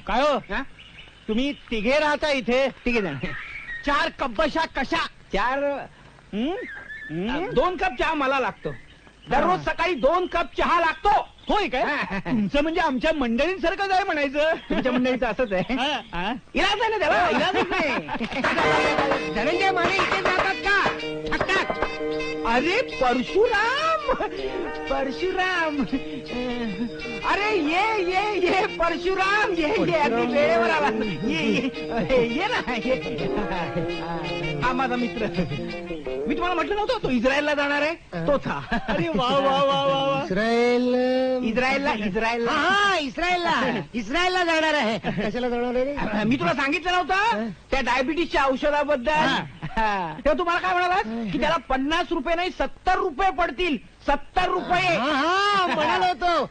काय हो तुम्ही तिघे राहता इथे? तिघे जण. 4 कब्बशा कशा? 4 2 कप चहा मला लागतो. दररोज सकाळी 2 कप चहा लागतो. होय काय? तुमचं म्हणजे आमच्या मंडळींसारखंच आहे म्हणायचं. तुमच्या मंडळीचं असंच आहे. इलाज आहे ना त्याला, इलाजच नाही. धनंजय माने इथे जातात का? टाक टाक. अरे परशुराम, परशुराम. अरे ये परशुराम, ये अगदी वेळेवर आला. ये ना, हा माझा मित्र. मी तुम्हाला म्हटलं नव्हतं तो इस्रायलला जाणार आहे, तोच हा. अरे वा वा वा वा. इस्रायलला इस्रायलला जाणार आहे. कशाला जाणार आहे? मी तुला सांगितलं नव्हतं त्या डायबिटीसच्या औषधाबद्दल. तेव्हा तुम्हाला काय म्हणाला की त्याला 50 रुपये नाही 70 रुपये पडतील. 70 रुपये म्हणालो होतो.